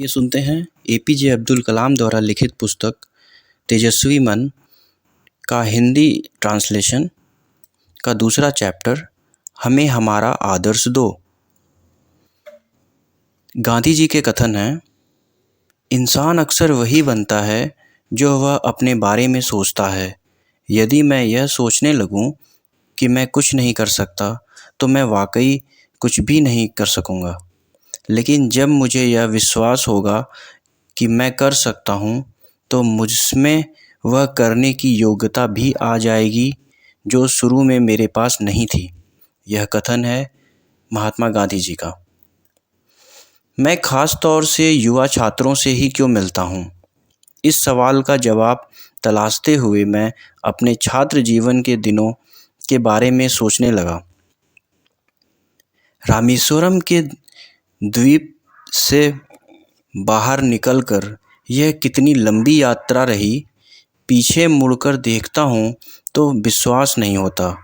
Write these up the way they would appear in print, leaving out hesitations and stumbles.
ये सुनते हैं एपीजे अब्दुल कलाम द्वारा लिखित पुस्तक तेजस्वी मन का हिंदी ट्रांसलेशन का दूसरा चैप्टर, हमें हमारा आदर्श दो। गांधी जी के कथन हैं, इंसान अक्सर वही बनता है जो वह अपने बारे में सोचता है। यदि मैं यह सोचने लगूं कि मैं कुछ नहीं कर सकता, तो मैं वाकई कुछ भी नहीं कर सकूंगा। लेकिन जब मुझे यह विश्वास होगा कि मैं कर सकता हूँ, तो मुझमें वह करने की योग्यता भी आ जाएगी जो शुरू में मेरे पास नहीं थी। यह कथन है महात्मा गांधी जी का। मैं खास तौर से युवा छात्रों से ही क्यों मिलता हूँ? इस सवाल का जवाब तलाशते हुए मैं अपने छात्र जीवन के दिनों के बारे में सोचने लगा। रामेश्वरम के द्वीप से बाहर निकलकर यह कितनी लंबी यात्रा रही। पीछे मुड़कर देखता हूँ तो विश्वास नहीं होता।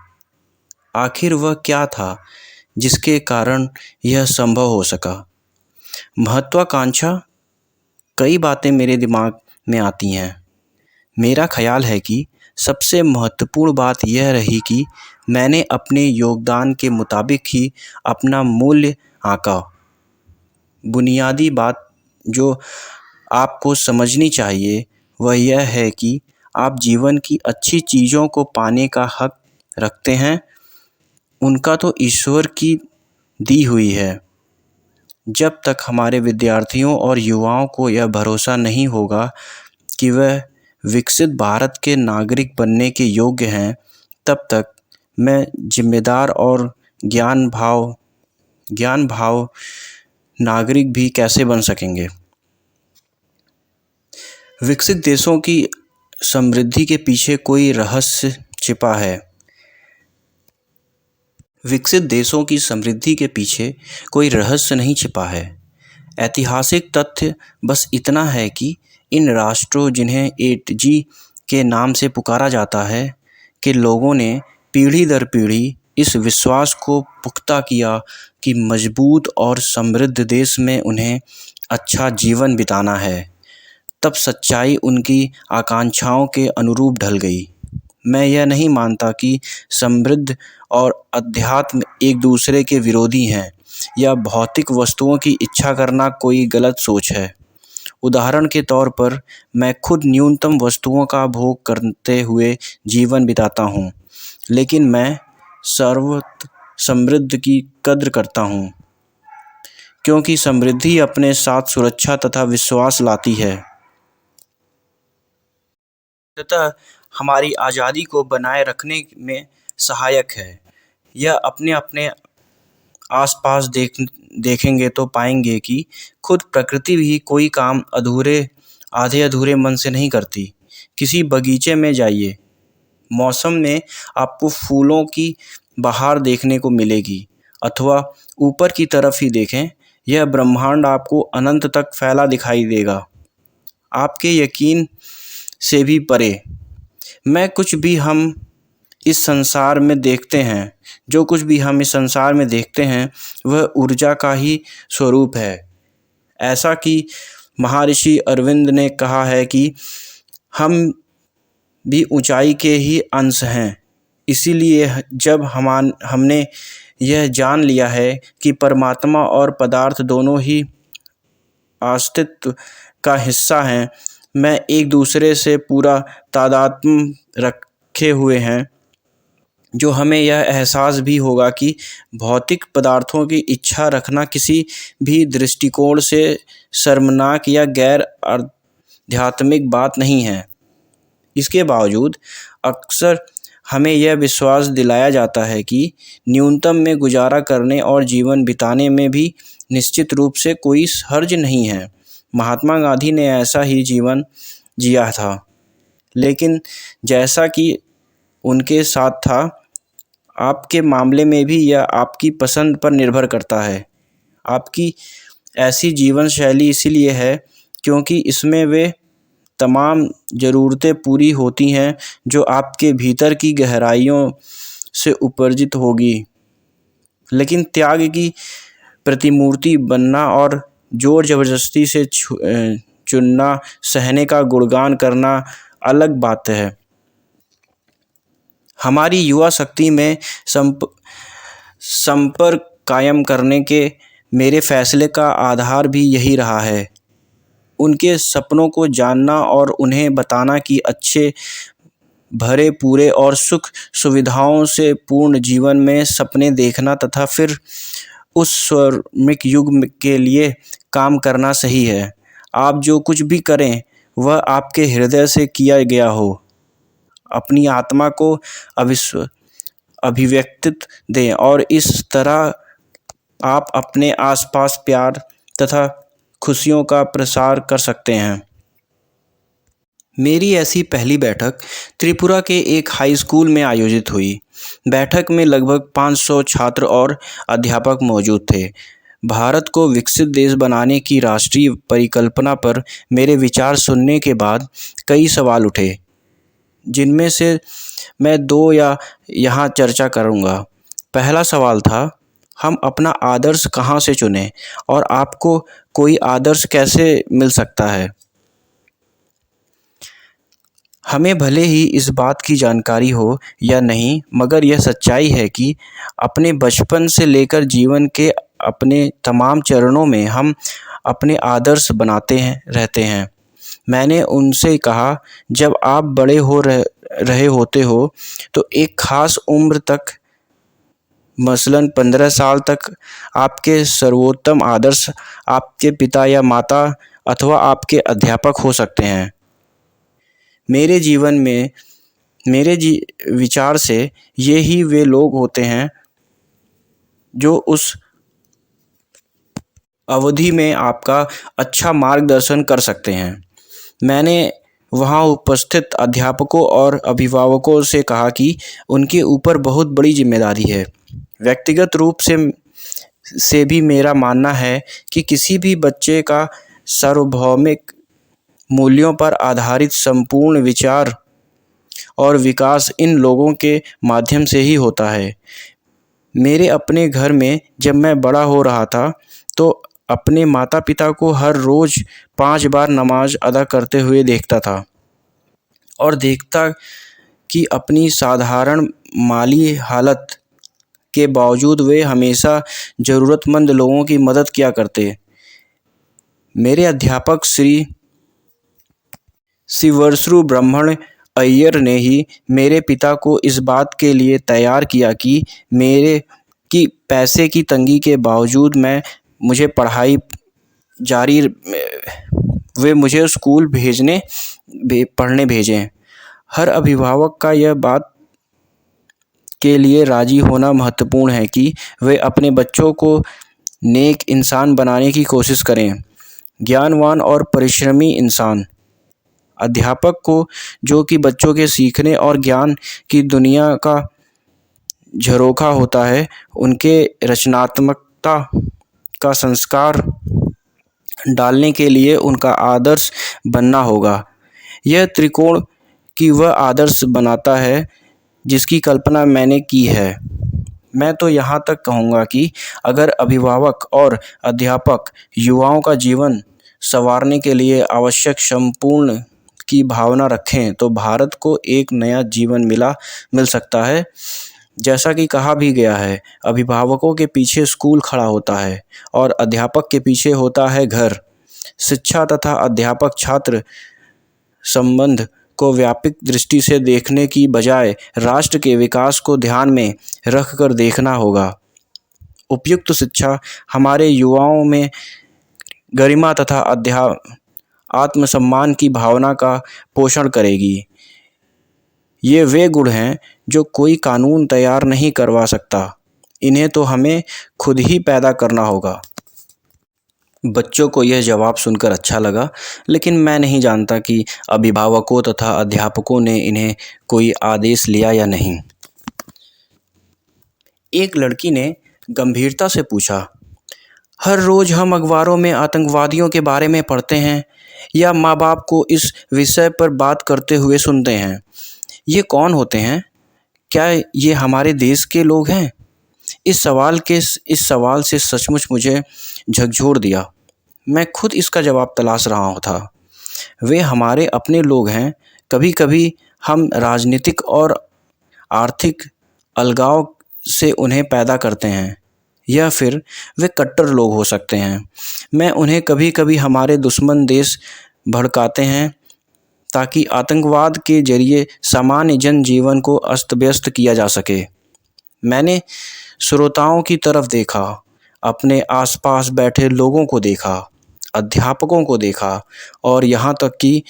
आखिर वह क्या था जिसके कारण यह संभव हो सका? महत्वाकांक्षा। कई बातें मेरे दिमाग में आती हैं। मेरा ख्याल है कि सबसे महत्वपूर्ण बात यह रही कि मैंने अपने योगदान के मुताबिक ही अपना मूल्य आंका। बुनियादी बात जो आपको समझनी चाहिए वह यह है कि आप जीवन की अच्छी चीज़ों को पाने का हक रखते हैं। उनका तो ईश्वर की दी हुई है। जब तक हमारे विद्यार्थियों और युवाओं को यह भरोसा नहीं होगा कि वह विकसित भारत के नागरिक बनने के योग्य हैं, तब तक मैं जिम्मेदार और ज्ञान भाव नागरिक भी कैसे बन सकेंगे? विकसित देशों की समृद्धि के पीछे कोई रहस्य छिपा है। विकसित देशों की समृद्धि के पीछे कोई रहस्य नहीं छिपा है। ऐतिहासिक तथ्य बस इतना है कि इन राष्ट्रों, जिन्हें 8G के नाम से पुकारा जाता है, के लोगों ने पीढ़ी दर पीढ़ी इस विश्वास को पुख्ता किया कि मजबूत और समृद्ध देश में उन्हें अच्छा जीवन बिताना है। तब सच्चाई उनकी आकांक्षाओं के अनुरूप ढल गई। मैं यह नहीं मानता कि समृद्ध और अध्यात्म एक दूसरे के विरोधी हैं या भौतिक वस्तुओं की इच्छा करना कोई गलत सोच है। उदाहरण के तौर पर मैं खुद न्यूनतम वस्तुओं का भोग करते हुए जीवन बिताता हूँ, लेकिन मैं सर्वत्र समृद्धि की कद्र करता हूँ, क्योंकि समृद्धि अपने साथ सुरक्षा तथा विश्वास लाती है तथा हमारी आज़ादी को बनाए रखने में सहायक है। यह अपने आसपास देखेंगे तो पाएंगे कि खुद प्रकृति भी कोई काम आधे अधूरे मन से नहीं करती। किसी बगीचे में जाइए, मौसम में आपको फूलों की बहार देखने को मिलेगी, अथवा ऊपर की तरफ ही देखें, यह ब्रह्मांड आपको अनंत तक फैला दिखाई देगा, आपके यकीन से भी परे। जो कुछ भी हम इस संसार में देखते हैं वह ऊर्जा का ही स्वरूप है। ऐसा कि महर्षि अरविंद ने कहा है कि हम भी ऊंचाई के ही अंश हैं। इसीलिए जब हमने यह जान लिया है कि परमात्मा और पदार्थ दोनों ही अस्तित्व का हिस्सा हैं, मैं एक दूसरे से पूरा तादात्म्य रखे हुए हैं, जो हमें यह एहसास भी होगा कि भौतिक पदार्थों की इच्छा रखना किसी भी दृष्टिकोण से शर्मनाक या गैर आध्यात्मिक बात नहीं है। इसके बावजूद अक्सर हमें यह विश्वास दिलाया जाता है कि न्यूनतम में गुजारा करने और जीवन बिताने में भी निश्चित रूप से कोई हर्ज नहीं है। महात्मा गांधी ने ऐसा ही जीवन जिया था, लेकिन जैसा कि उनके साथ था, आपके मामले में भी यह आपकी पसंद पर निर्भर करता है। आपकी ऐसी जीवन शैली इसीलिए है क्योंकि इसमें वे तमाम ज़रूरतें पूरी होती हैं जो आपके भीतर की गहराइयों से उपरजित होगी। लेकिन त्याग की प्रतिमूर्ति बनना और ज़ोर ज़बरदस्ती से चुनना, सहने का गुणगान करना अलग बात है। हमारी युवा शक्ति में संपर्क कायम करने के मेरे फैसले का आधार भी यही रहा है। उनके सपनों को जानना और उन्हें बताना कि अच्छे भरे पूरे और सुख सुविधाओं से पूर्ण जीवन में सपने देखना तथा फिर उस स्वर्णिम युग के लिए काम करना सही है। आप जो कुछ भी करें वह आपके हृदय से किया गया हो। अपनी आत्मा को अभिव्यक्ति दें और इस तरह आप अपने आसपास प्यार तथा खुशियों का प्रसार कर सकते हैं। मेरी ऐसी पहली बैठक त्रिपुरा के एक हाई स्कूल में आयोजित हुई। बैठक में लगभग 500 छात्र और अध्यापक मौजूद थे। भारत को विकसित देश बनाने की राष्ट्रीय परिकल्पना पर मेरे विचार सुनने के बाद कई सवाल उठे, जिनमें से मैं 2 यहाँ चर्चा करूँगा। पहला सवाल था, हम अपना आदर्श कहाँ से चुनें और आपको कोई आदर्श कैसे मिल सकता है? हमें भले ही इस बात की जानकारी हो या नहीं, मगर यह सच्चाई है कि अपने बचपन से लेकर जीवन के अपने तमाम चरणों में हम अपने आदर्श बनाते रहते हैं। मैंने उनसे कहा, जब आप बड़े हो रहे होते हो तो एक ख़ास उम्र तक, मसलन 15 साल तक, आपके सर्वोत्तम आदर्श आपके पिता या माता अथवा आपके अध्यापक हो सकते हैं। मेरे जीवन में विचार से ये ही वे लोग होते हैं जो उस अवधि में आपका अच्छा मार्गदर्शन कर सकते हैं। मैंने वहाँ उपस्थित अध्यापकों और अभिभावकों से कहा कि उनके ऊपर बहुत बड़ी जिम्मेदारी है। व्यक्तिगत रूप से भी मेरा मानना है कि किसी भी बच्चे का सार्वभौमिक मूल्यों पर आधारित संपूर्ण विचार और विकास इन लोगों के माध्यम से ही होता है। मेरे अपने घर में जब मैं बड़ा हो रहा था तो अपने माता पिता को हर रोज़ 5 बार नमाज अदा करते हुए देखता था और देखता कि अपनी साधारण माली हालत के बावजूद वे हमेशा ज़रूरतमंद लोगों की मदद किया करते। मेरे अध्यापक श्री शिवरसु ब्रह्मण अय्यर ने ही मेरे पिता को इस बात के लिए तैयार किया कि पैसे की तंगी के बावजूद मुझे पढ़ाई जारी वे मुझे स्कूल पढ़ने भेजें। हर अभिभावक का यह बात के लिए राज़ी होना महत्वपूर्ण है कि वे अपने बच्चों को नेक इंसान बनाने की कोशिश करें, ज्ञानवान और परिश्रमी इंसान। अध्यापक को, जो कि बच्चों के सीखने और ज्ञान की दुनिया का झरोखा होता है, उनके रचनात्मकता का संस्कार डालने के लिए उनका आदर्श बनना होगा। यह त्रिकोण की वह आदर्श बनाता है जिसकी कल्पना मैंने की है। मैं तो यहाँ तक कहूँगा कि अगर अभिभावक और अध्यापक युवाओं का जीवन संवारने के लिए आवश्यक संपूर्ण की भावना रखें तो भारत को एक नया जीवन मिल सकता है। जैसा कि कहा भी गया है, अभिभावकों के पीछे स्कूल खड़ा होता है और अध्यापक के पीछे होता है घर। शिक्षा तथा अध्यापक छात्र संबंध को व्यापक दृष्टि से देखने की बजाय राष्ट्र के विकास को ध्यान में रखकर देखना होगा। उपयुक्त शिक्षा हमारे युवाओं में गरिमा तथा आत्मसम्मान की भावना का पोषण करेगी। ये वे गुण हैं जो कोई कानून तैयार नहीं करवा सकता, इन्हें तो हमें खुद ही पैदा करना होगा। बच्चों को यह जवाब सुनकर अच्छा लगा, लेकिन मैं नहीं जानता कि अभिभावकों तथा अध्यापकों ने इन्हें कोई आदेश लिया या नहीं। एक लड़की ने गंभीरता से पूछा, हर रोज़ हम अखबारों में आतंकवादियों के बारे में पढ़ते हैं या माँ बाप को इस विषय पर बात करते हुए सुनते हैं। ये कौन होते हैं? क्या ये हमारे देश के लोग हैं? इस सवाल से सचमुच मुझे झकझोर दिया। मैं खुद इसका जवाब तलाश रहा था। वे हमारे अपने लोग हैं। कभी कभी हम राजनीतिक और आर्थिक अलगाव से उन्हें पैदा करते हैं, या फिर वे कट्टर लोग हो सकते हैं। मैं उन्हें कभी कभी हमारे दुश्मन देश भड़काते हैं ताकि आतंकवाद के जरिए सामान्य जनजीवन को अस्त व्यस्त किया जा सके। मैंने श्रोताओं की तरफ देखा, अपने आसपास बैठे लोगों को देखा, अध्यापकों को देखा और यहाँ तक कि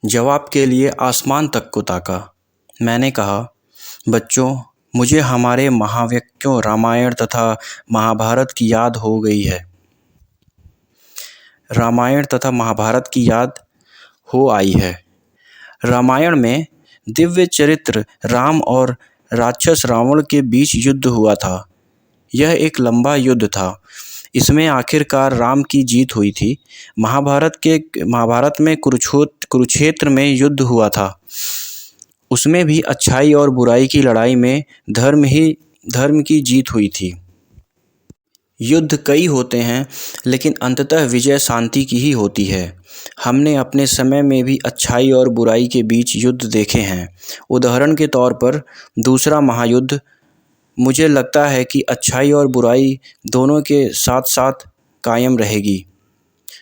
जवाब के लिए आसमान तक को ताका। मैंने कहा, बच्चों, मुझे हमारे महाकाव्यों रामायण तथा महाभारत की याद हो गई है। रामायण तथा महाभारत की याद हो आई है। रामायण में दिव्य चरित्र राम और राक्षस रावण के बीच युद्ध हुआ था। यह एक लंबा युद्ध था। इसमें आखिरकार राम की जीत हुई थी। महाभारत में कुरुक्षेत्र में युद्ध हुआ था। उसमें भी अच्छाई और बुराई की लड़ाई में धर्म की जीत हुई थी। युद्ध कई होते हैं, लेकिन अंततः विजय शांति की ही होती है। हमने अपने समय में भी अच्छाई और बुराई के बीच युद्ध देखे हैं। उदाहरण के तौर पर दूसरा महायुद्ध। मुझे लगता है कि अच्छाई और बुराई दोनों के साथ साथ कायम रहेगी।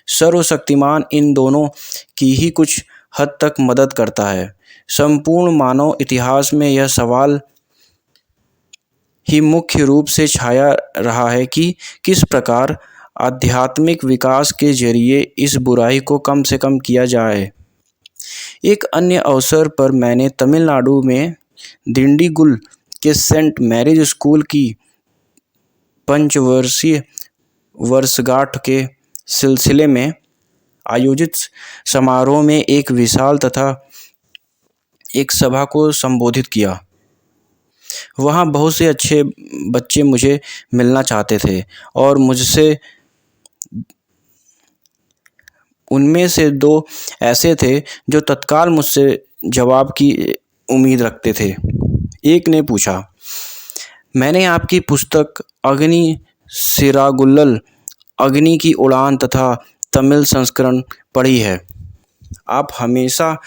सर्वशक्तिमान इन दोनों की ही कुछ हद तक मदद करता है। संपूर्ण मानव इतिहास में यह सवाल ही मुख्य रूप से छाया रहा है कि किस प्रकार आध्यात्मिक विकास के जरिए इस बुराई को कम से कम किया जाए। एक अन्य अवसर पर मैंने तमिलनाडु में दिंडीगुल के सेंट मैरिज स्कूल की 5 वर्षीय वर्षगांठ के सिलसिले में आयोजित समारोह में एक विशाल तथा एक सभा को संबोधित किया। वहाँ बहुत से अच्छे बच्चे मुझे मिलना चाहते थे और उनमें से 2 ऐसे थे जो तत्काल मुझसे जवाब की उम्मीद रखते थे। एक ने पूछा, मैंने आपकी पुस्तक अग्नि सिरागुल्लल अग्नि की उड़ान तथा तमिल संस्करण पढ़ी है। आप हमेशा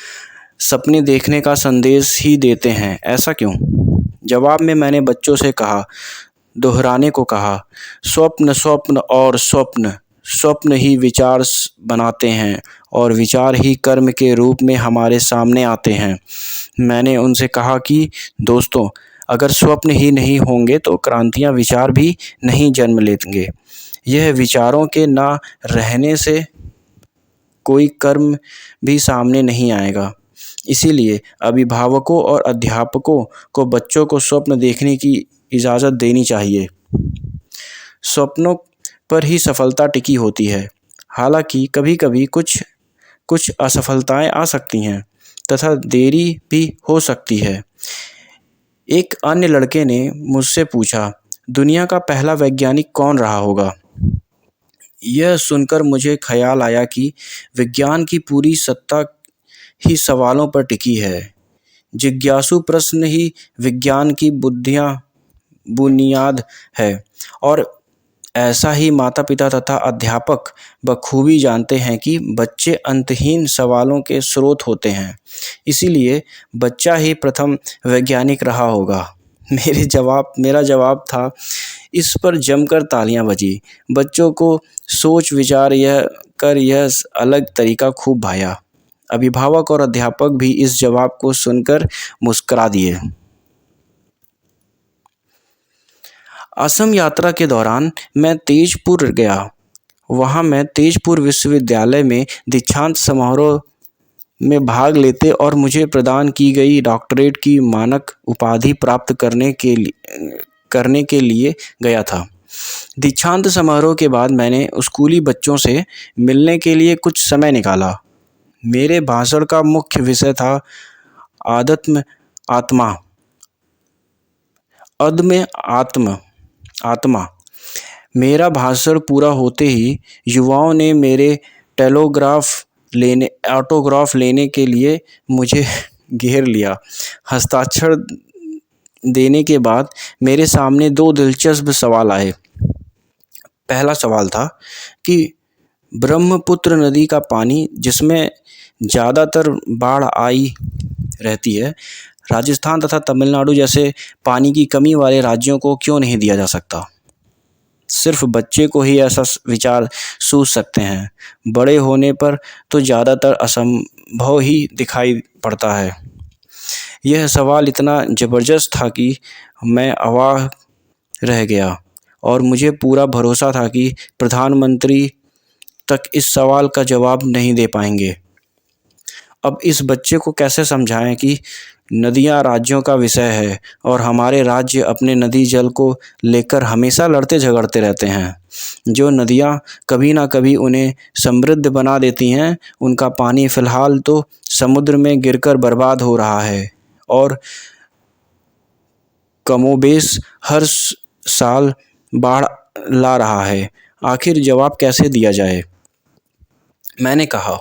सपने देखने का संदेश ही देते हैं, ऐसा क्यों? जवाब में मैंने बच्चों से दोहराने को कहा, स्वप्न स्वप्न और स्वप्न ही विचार बनाते हैं और विचार ही कर्म के रूप में हमारे सामने आते हैं। मैंने उनसे कहा कि दोस्तों, अगर स्वप्न ही नहीं होंगे तो क्रांतियाँ विचार भी नहीं जन्म लेंगे। यह विचारों के ना रहने से कोई कर्म भी सामने नहीं आएगा। इसीलिए अभिभावकों और अध्यापकों को बच्चों को स्वप्न देखने की इजाज़त देनी चाहिए। स्वप्नों पर ही सफलता टिकी होती है। हालांकि कभी कभी कुछ असफलताएं आ सकती हैं तथा देरी भी हो सकती है। एक अन्य लड़के ने मुझसे पूछा, दुनिया का पहला वैज्ञानिक कौन रहा होगा? यह सुनकर मुझे ख्याल आया कि विज्ञान की पूरी सत्ता ही सवालों पर टिकी है। जिज्ञासु प्रश्न ही विज्ञान की बुनियाद है और ऐसा ही माता पिता तथा अध्यापक बखूबी जानते हैं कि बच्चे अंतहीन सवालों के स्रोत होते हैं। इसीलिए बच्चा ही प्रथम वैज्ञानिक रहा होगा। मेरा जवाब था। इस पर जमकर तालियां बजी। बच्चों को सोच विचार यह अलग तरीका खूब भाया। अभिभावक और अध्यापक भी इस जवाब को सुनकर मुस्कुरा दिए। असम यात्रा के दौरान मैं तेजपुर गया। वहाँ मैं तेजपुर विश्वविद्यालय में दीक्षांत समारोह में भाग लेते और मुझे प्रदान की गई डॉक्टरेट की मानक उपाधि प्राप्त करने के लिए गया था। दीक्षांत समारोह के बाद मैंने स्कूली बच्चों से मिलने के लिए कुछ समय निकाला। मेरे भाषण का मुख्य विषय था आत्मा। मेरा भाषण पूरा होते ही युवाओं ने मेरे ऑटोग्राफ लेने के लिए मुझे घेर लिया। हस्ताक्षर देने के बाद मेरे सामने दो दिलचस्प सवाल आए। पहला सवाल था कि ब्रह्मपुत्र नदी का पानी, जिसमें ज़्यादातर बाढ़ आई रहती है, राजस्थान तथा तमिलनाडु जैसे पानी की कमी वाले राज्यों को क्यों नहीं दिया जा सकता? सिर्फ बच्चे को ही ऐसा विचार सूझ सकते हैं, बड़े होने पर तो ज़्यादातर असंभव ही दिखाई पड़ता है। यह सवाल इतना ज़बरदस्त था कि मैं अवाक रह गया और मुझे पूरा भरोसा था कि प्रधानमंत्री तक इस सवाल का जवाब नहीं दे पाएंगे। अब इस बच्चे को कैसे समझाएं कि नदियां राज्यों का विषय है और हमारे राज्य अपने नदी जल को लेकर हमेशा लड़ते झगड़ते रहते हैं। जो नदियां कभी ना कभी उन्हें समृद्ध बना देती हैं, उनका पानी फ़िलहाल तो समुद्र में गिरकर बर्बाद हो रहा है और कमोबेश हर साल बाढ़ ला रहा है। आखिर जवाब कैसे दिया जाए? मैंने कहा,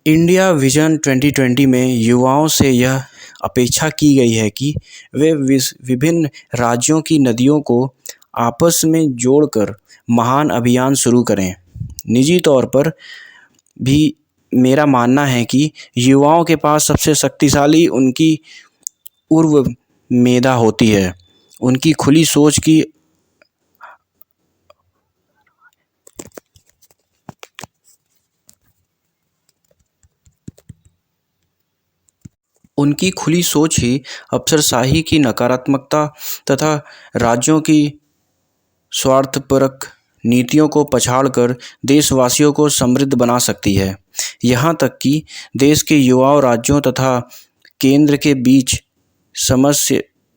इंडिया विजन 2020 में युवाओं से यह अपेक्षा की गई है कि वे विभिन्न राज्यों की नदियों को आपस में जोड़कर महान अभियान शुरू करें। निजी तौर पर भी मेरा मानना है कि युवाओं के पास सबसे शक्तिशाली उनकी उर्व मेधा होती है। उनकी खुली सोच की उनकी खुली सोच ही अफसरशाही की नकारात्मकता तथा राज्यों की स्वार्थपरक नीतियों को पछाड़कर देशवासियों को समृद्ध बना सकती है। यहाँ तक कि देश के युवाओं, राज्यों तथा केंद्र के बीच समझ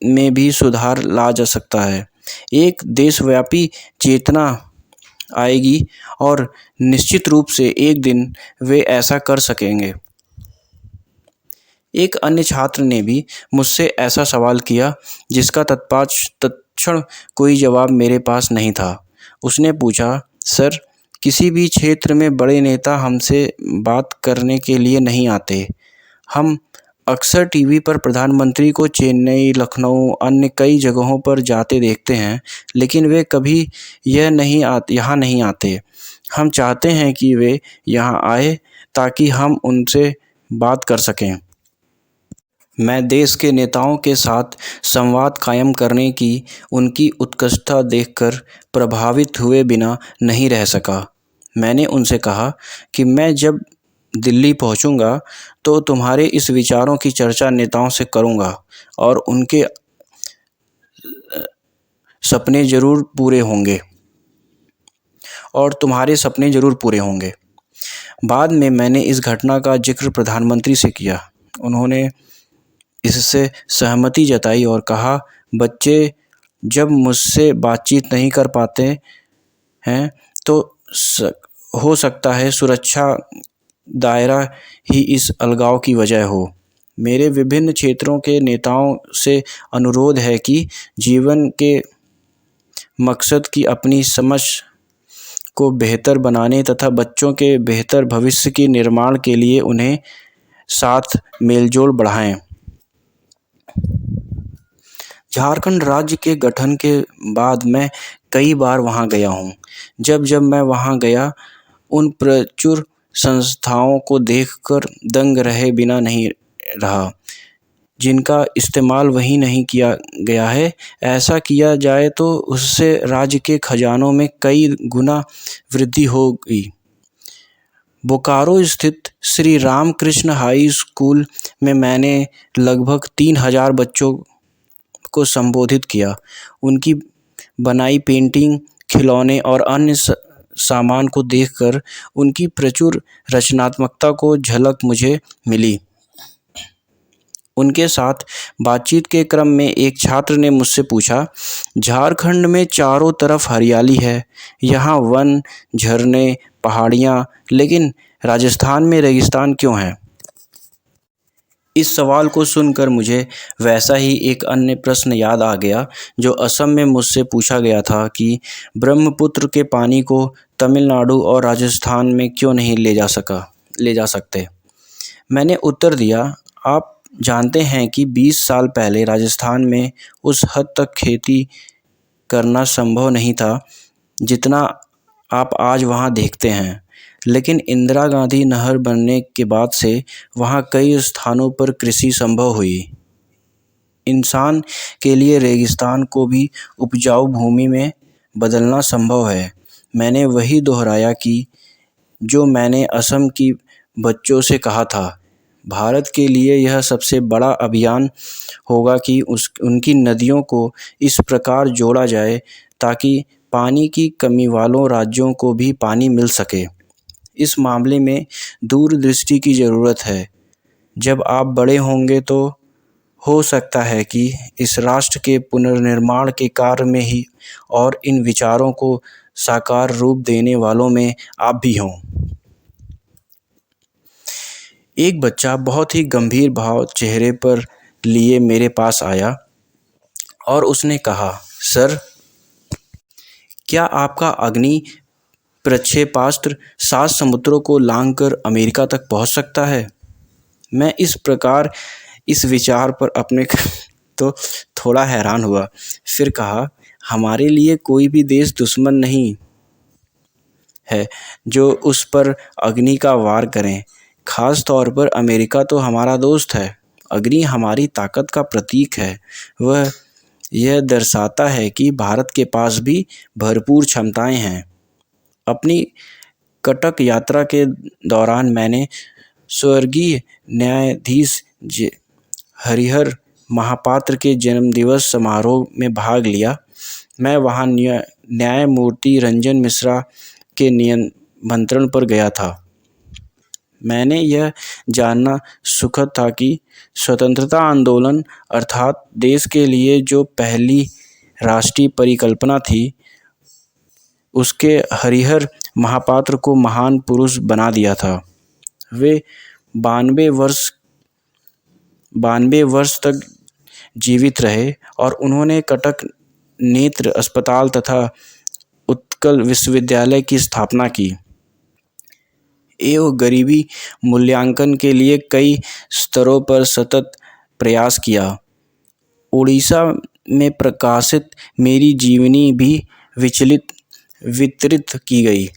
में भी सुधार ला जा सकता है। एक देशव्यापी चेतना आएगी और निश्चित रूप से एक दिन वे ऐसा कर सकेंगे। एक अन्य छात्र ने भी मुझसे ऐसा सवाल किया जिसका तत्क्षण कोई जवाब मेरे पास नहीं था। उसने पूछा, सर, किसी भी क्षेत्र में बड़े नेता हमसे बात करने के लिए नहीं आते। हम अक्सर टीवी पर प्रधानमंत्री को चेन्नई, लखनऊ, अन्य कई जगहों पर जाते देखते हैं, लेकिन वे कभी यहाँ नहीं आते। हम चाहते हैं कि वे यहाँ आए ताकि हम उनसे बात कर सकें। मैं देश के नेताओं के साथ संवाद कायम करने की उनकी उत्कंठा देखकर प्रभावित हुए बिना नहीं रह सका। मैंने उनसे कहा कि मैं जब दिल्ली पहुंचूंगा तो तुम्हारे इस विचारों की चर्चा नेताओं से करूंगा और उनके सपने ज़रूर पूरे होंगे और तुम्हारे सपने ज़रूर पूरे होंगे। बाद में मैंने इस घटना का जिक्र प्रधानमंत्री से किया। उन्होंने इससे सहमति जताई और कहा, बच्चे जब मुझसे बातचीत नहीं कर पाते हैं तो हो सकता है सुरक्षा दायरा ही इस अलगाव की वजह हो। मेरे विभिन्न क्षेत्रों के नेताओं से अनुरोध है कि जीवन के मकसद की अपनी समझ को बेहतर बनाने तथा बच्चों के बेहतर भविष्य के निर्माण के लिए उन्हें साथ मेलजोल बढ़ाएं। झारखंड राज्य के गठन के बाद मैं कई बार वहां गया हूं। जब मैं वहां गया, उन प्रचुर संस्थाओं को देखकर दंग रहे बिना नहीं रहा जिनका इस्तेमाल वहीं नहीं किया गया है। ऐसा किया जाए तो उससे राज्य के खजानों में कई गुना वृद्धि होगी। बोकारो स्थित श्री रामकृष्ण हाई स्कूल में मैंने लगभग 3000 बच्चों को संबोधित किया। उनकी बनाई पेंटिंग, खिलौने और अन्य सामान को देखकर उनकी प्रचुर रचनात्मकता को झलक मुझे मिली। उनके साथ बातचीत के क्रम में एक छात्र ने मुझसे पूछा, झारखंड में चारों तरफ हरियाली है, यहाँ वन, झरने, पहाड़ियाँ, लेकिन राजस्थान में रेगिस्तान क्यों है? इस सवाल को सुनकर मुझे वैसा ही एक अन्य प्रश्न याद आ गया जो असम में मुझसे पूछा गया था कि ब्रह्मपुत्र के पानी को तमिलनाडु और राजस्थान में क्यों नहीं ले जा सकते। मैंने उत्तर दिया, आप जानते हैं कि 20 साल पहले राजस्थान में उस हद तक खेती करना संभव नहीं था जितना आप आज वहाँ देखते हैं। लेकिन इंदिरा गांधी नहर बनने के बाद से वहाँ कई स्थानों पर कृषि संभव हुई। इंसान के लिए रेगिस्तान को भी उपजाऊ भूमि में बदलना संभव है। मैंने वही दोहराया कि जो मैंने असम की बच्चों से कहा था। भारत के लिए यह सबसे बड़ा अभियान होगा कि उनकी नदियों को इस प्रकार जोड़ा जाए ताकि पानी की कमी वालों राज्यों को भी पानी मिल सके। इस मामले में दूरदृष्टि की ज़रूरत है। जब आप बड़े होंगे तो हो सकता है कि इस राष्ट्र के पुनर्निर्माण के कार्य में ही और इन विचारों को साकार रूप देने वालों में आप भी हों। एक बच्चा बहुत ही गंभीर भाव चेहरे पर लिए मेरे पास आया और उसने कहा, सर, क्या आपका अग्नि प्रक्षेपास्त्र 7 समुद्रों को लांघकर अमेरिका तक पहुंच सकता है? मैं इस प्रकार इस विचार पर अपने तो थोड़ा हैरान हुआ। फिर कहा, हमारे लिए कोई भी देश दुश्मन नहीं है जो उस पर अग्नि का वार करें। खास तौर पर अमेरिका तो हमारा दोस्त है। अग्नि हमारी ताकत का प्रतीक है। वह यह दर्शाता है कि भारत के पास भी भरपूर क्षमताएं हैं। अपनी कटक यात्रा के दौरान मैंने स्वर्गीय न्यायाधीश हरिहर महापात्र के जन्मदिवस समारोह में भाग लिया। मैं वहां न्यायमूर्ति रंजन मिश्रा के निमंत्रण पर गया था। मैंने यह जानना सुखद था कि स्वतंत्रता आंदोलन अर्थात देश के लिए जो पहली राष्ट्रीय परिकल्पना थी, उसके हरिहर महापात्र को महान पुरुष बना दिया था। वे 92 वर्ष तक जीवित रहे और उन्होंने कटक नेत्र अस्पताल तथा उत्कल विश्वविद्यालय की स्थापना की एवं गरीबी मूल्यांकन के लिए कई स्तरों पर सतत प्रयास किया। उड़ीसा में प्रकाशित मेरी जीवनी भी वितरित की गई।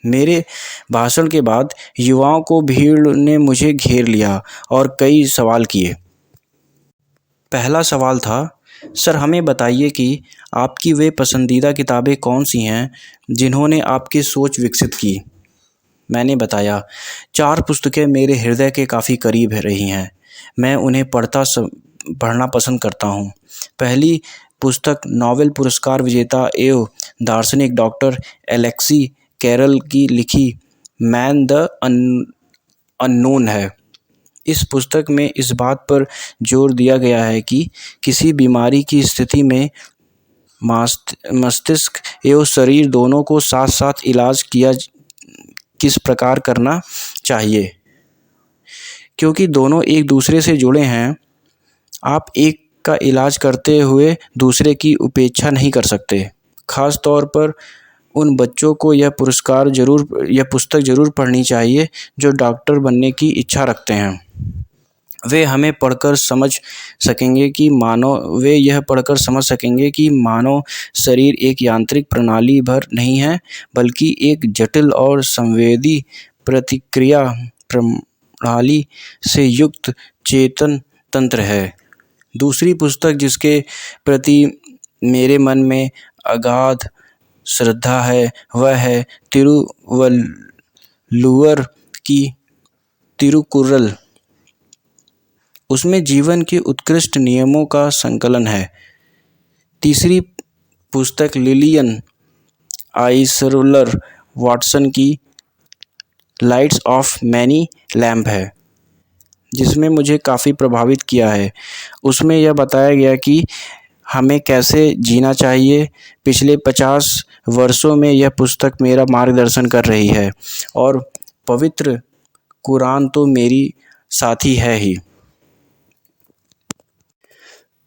मेरे भाषण के बाद युवाओं को भीड़ ने मुझे घेर लिया और कई सवाल किए। पहला सवाल था, सर, हमें बताइए कि आपकी वे पसंदीदा किताबें कौन सी हैं जिन्होंने आपकी सोच विकसित की। मैंने बताया, 4 पुस्तकें मेरे हृदय के काफ़ी करीब रही हैं। मैं उन्हें पढ़ना पसंद करता हूँ। पहली पुस्तक नोबेल पुरस्कार विजेता एवं दार्शनिक डॉक्टर एलेक्सी कैरल की लिखी मैन द अननोन है। इस पुस्तक में इस बात पर जोर दिया गया है कि किसी बीमारी की स्थिति में मस्तिष्क एवं शरीर दोनों को साथ साथ इलाज किस प्रकार करना चाहिए, क्योंकि दोनों एक दूसरे से जुड़े हैं। आप एक का इलाज करते हुए दूसरे की उपेक्षा नहीं कर सकते। खास तौर पर उन बच्चों को यह पुस्तक ज़रूर पढ़नी चाहिए जो डॉक्टर बनने की इच्छा रखते हैं। वे यह पढ़कर समझ सकेंगे कि मानव शरीर एक यांत्रिक प्रणाली भर नहीं है, बल्कि एक जटिल और संवेदी प्रतिक्रिया प्रणाली से युक्त चेतन तंत्र है। दूसरी पुस्तक जिसके प्रति मेरे मन में अगाध श्रद्धा है, वह है तिरुवल्लुवर की तिरुकुरल। उसमें जीवन के उत्कृष्ट नियमों का संकलन है। तीसरी पुस्तक लिलियन आइसरलर वाटसन की लाइट्स ऑफ मैनी लैम्प है, जिसमें मुझे काफ़ी प्रभावित किया है। उसमें यह बताया गया कि हमें कैसे जीना चाहिए। पिछले 50 वर्षों में यह पुस्तक मेरा मार्गदर्शन कर रही है और पवित्र कुरान तो मेरी साथी है ही।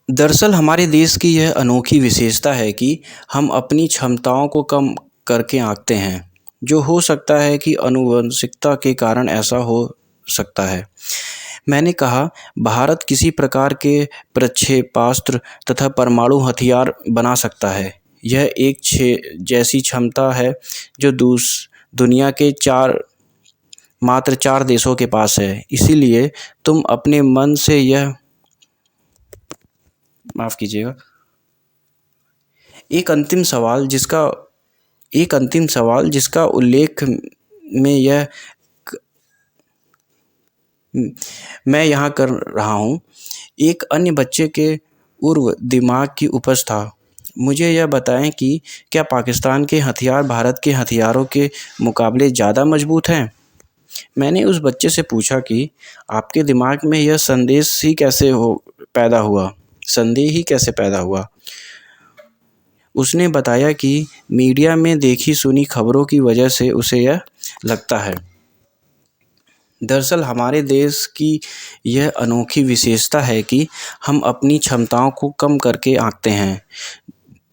दरअसल हमारे देश की यह अनोखी विशेषता है कि हम अपनी क्षमताओं को कम करके आंकते हैं, जो हो सकता है कि आनुवंशिकता के कारण ऐसा हो सकता है। मैंने कहा, भारत किसी प्रकार के प्रक्षेपास्त्र तथा परमाणु हथियार बना सकता है। यह एक जैसी क्षमता है जो दुनिया के मात्र 4 देशों के पास है। इसीलिए तुम अपने मन से यह माफ़ कीजिएगा। एक अंतिम सवाल जिसका उल्लेख मैं यहाँ कर रहा हूँ। एक अन्य बच्चे के उर्व दिमाग की उपज था। मुझे यह बताएं कि क्या पाकिस्तान के हथियार भारत के हथियारों के मुकाबले ज़्यादा मजबूत हैं? मैंने उस बच्चे से पूछा कि आपके दिमाग में यह संदेह ही कैसे पैदा हुआ? उसने बताया कि मीडिया में देखी सुनी खबरों की वजह से उसे यह लगता है। दरअसल हमारे देश की यह अनोखी विशेषता है कि हम अपनी क्षमताओं को कम करके आंकते हैं।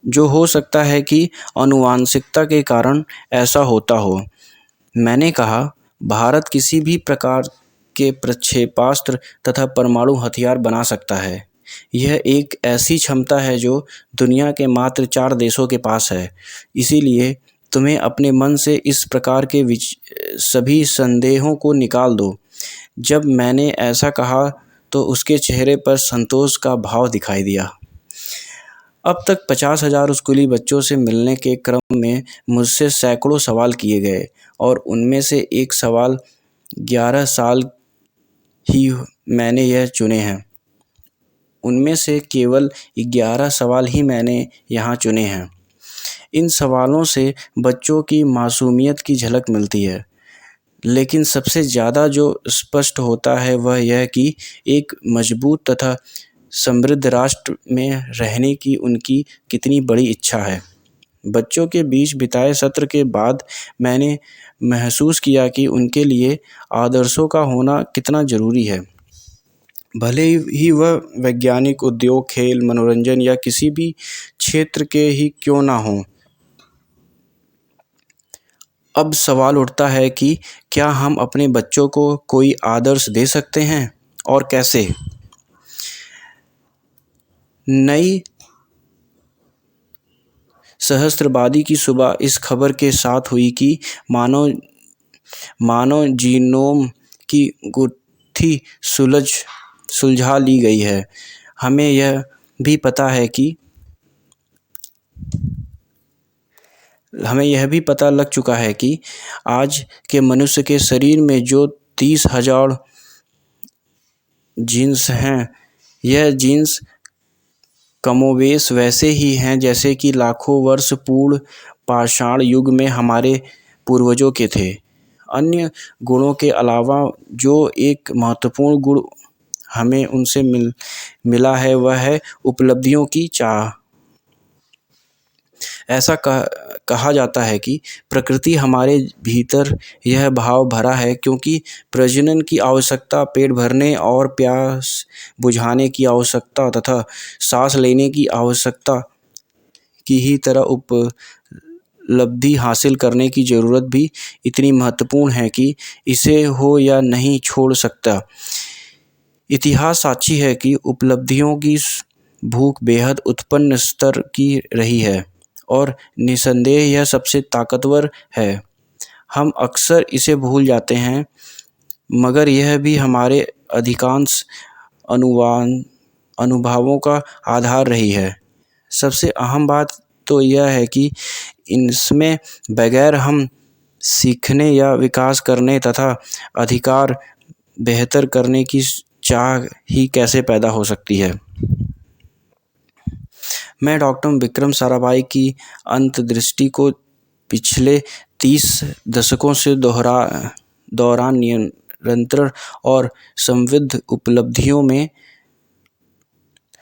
जो हो सकता है कि आनुवंशिकता के कारण ऐसा होता हो। मैंने कहा, भारत किसी भी प्रकार के प्रक्षेपास्त्र तथा परमाणु हथियार बना सकता है। यह एक ऐसी क्षमता है जो दुनिया के मात्र 4 देशों के पास है। इसीलिए तुम्हें अपने मन से इस प्रकार के सभी संदेहों को निकाल दो। जब मैंने ऐसा कहा तो उसके चेहरे पर संतोष का भाव दिखाई दिया। अब तक 50,000 स्कूली बच्चों से मिलने के क्रम में मुझसे सैकड़ों सवाल किए गए और उनमें से एक सवाल 11 साल ही मैंने यह चुने हैं। उनमें से केवल 11 सवाल ही मैंने यहाँ चुने हैं। इन सवालों से बच्चों की मासूमियत की झलक मिलती है, लेकिन सबसे ज़्यादा जो स्पष्ट होता है वह यह कि एक मजबूत तथा समृद्ध राष्ट्र में रहने की उनकी कितनी बड़ी इच्छा है। बच्चों के बीच बिताए सत्र के बाद मैंने महसूस किया कि उनके लिए आदर्शों का होना कितना ज़रूरी है। भले ही वह वैज्ञानिक, उद्योग, खेल, मनोरंजन या किसी भी क्षेत्र के ही क्यों ना हों। अब सवाल उठता है कि क्या हम अपने बच्चों को कोई आदर्श दे सकते हैं और कैसे? नई सहस्त्रवादी की सुबह इस खबर के साथ हुई कि मानव जीनोम की गुत्थी सुलझा ली गई है। हमें यह भी पता लग चुका है कि आज के मनुष्य के शरीर में जो 30,000 जीन्स हैं, यह जीन्स कमोबेश वैसे ही हैं जैसे कि लाखों वर्ष पूर्व पाषाण युग में हमारे पूर्वजों के थे। अन्य गुणों के अलावा जो एक महत्वपूर्ण गुण हमें उनसे मिला है वह है उपलब्धियों की चाह। ऐसा कहा जाता है कि प्रकृति हमारे भीतर यह भाव भरा है क्योंकि प्रजनन की आवश्यकता, पेट भरने और प्यास बुझाने की आवश्यकता तथा सांस लेने की आवश्यकता की ही तरह उपलब्धि हासिल करने की ज़रूरत भी इतनी महत्वपूर्ण है कि इसे हो या नहीं छोड़ सकता। इतिहास साक्षी है कि उपलब्धियों की भूख बेहद उत्पन्न स्तर की रही है और निसंदेह यह सबसे ताकतवर है। हम अक्सर इसे भूल जाते हैं, मगर यह भी हमारे अधिकांश अनुभवों का आधार रही है। सबसे अहम बात तो यह है कि इसमें बगैर हम सीखने या विकास करने तथा अधिकार बेहतर करने की चाह ही कैसे पैदा हो सकती है। मैं डॉक्टर विक्रम साराभाई की अंतर्दृष्टि को पिछले 30 दशकों से दौरान निरंतर और समृद्ध उपलब्धियों में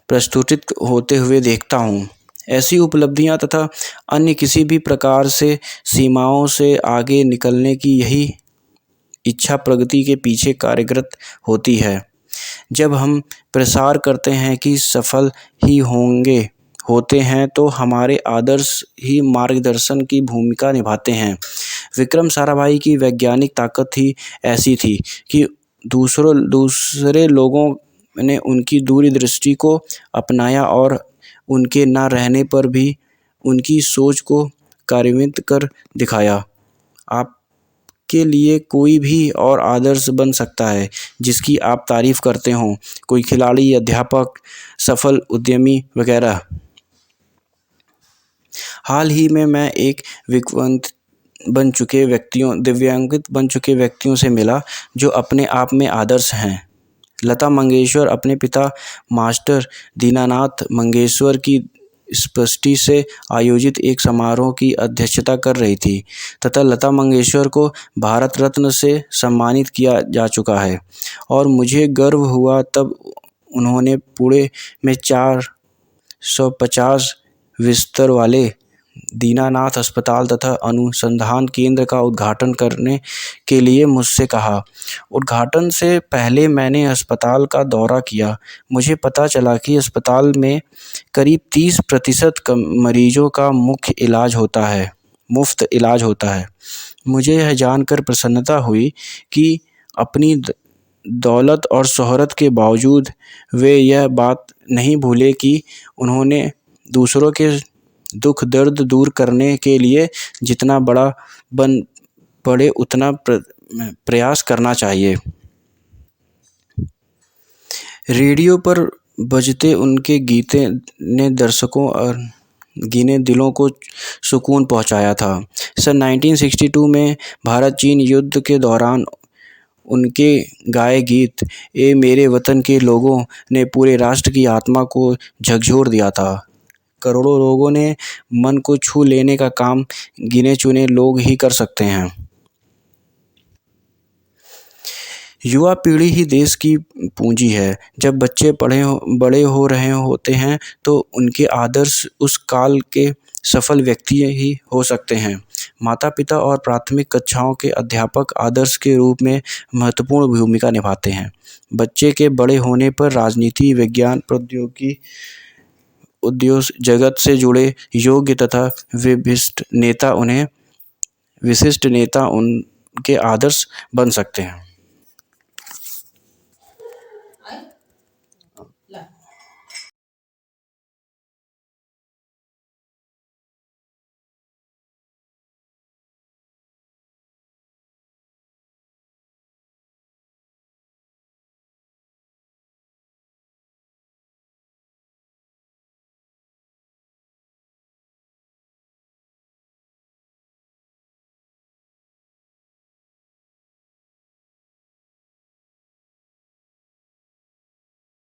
प्रस्फुटित होते हुए देखता हूँ। ऐसी उपलब्धियाँ तथा अन्य किसी भी प्रकार से सीमाओं से आगे निकलने की यही इच्छा प्रगति के पीछे कार्यरत होती है। जब हम प्रसार करते हैं कि सफल ही होते हैं तो हमारे आदर्श ही मार्गदर्शन की भूमिका निभाते हैं। विक्रम साराभाई की वैज्ञानिक ताकत ही ऐसी थी कि दूसरे लोगों ने उनकी दूरदृष्टि को अपनाया और उनके न रहने पर भी उनकी सोच को कार्यान्वित कर दिखाया। आपके लिए कोई भी और आदर्श बन सकता है जिसकी आप तारीफ़ करते हों, कोई खिलाड़ी, अध्यापक, सफल उद्यमी वगैरह। हाल ही में मैं एक दिव्यांगित बन चुके व्यक्तियों से मिला जो अपने आप में आदर्श हैं। लता मंगेशकर अपने पिता मास्टर दीनानाथ मंगेशकर की स्मृति से आयोजित एक समारोह की अध्यक्षता कर रही थी तथा लता मंगेशकर को भारत रत्न से सम्मानित किया जा चुका है और मुझे गर्व हुआ तब उन्होंने पुणे में 450 बिस्तर वाले दीनानाथ अस्पताल तथा अनुसंधान केंद्र का उद्घाटन करने के लिए मुझसे कहा। उद्घाटन से पहले मैंने अस्पताल का दौरा किया। मुझे पता चला कि अस्पताल में करीब 30% मरीजों का मुफ्त इलाज होता है। मुझे यह जानकर प्रसन्नता हुई कि अपनी दौलत और शोहरत के बावजूद वे यह बात नहीं भूले कि उन्होंने दूसरों के दुख दर्द दूर करने के लिए जितना बड़ा बन पड़े उतना प्रयास करना चाहिए। रेडियो पर बजते उनके गीते ने दर्शकों और गिने दिलों को सुकून पहुंचाया था। सन 1962 में भारत चीन युद्ध के दौरान उनके गाए गीत ए मेरे वतन के लोगों ने पूरे राष्ट्र की आत्मा को झकझोर दिया था। करोड़ों लोगों ने मन को छू लेने का काम गिने चुने लोग ही कर सकते हैं। युवा पीढ़ी ही देश की पूंजी है। जब बच्चे बड़े हो रहे होते हैं तो उनके आदर्श उस काल के सफल व्यक्ति ही हो सकते हैं। माता पिता और प्राथमिक कक्षाओं के अध्यापक आदर्श के रूप में महत्वपूर्ण भूमिका निभाते हैं। बच्चे के बड़े होने पर राजनीति, विज्ञान, प्रौद्योगिकी, उद्योग जगत से जुड़े योग्य तथा विशिष्ट नेता उनके आदर्श बन सकते हैं।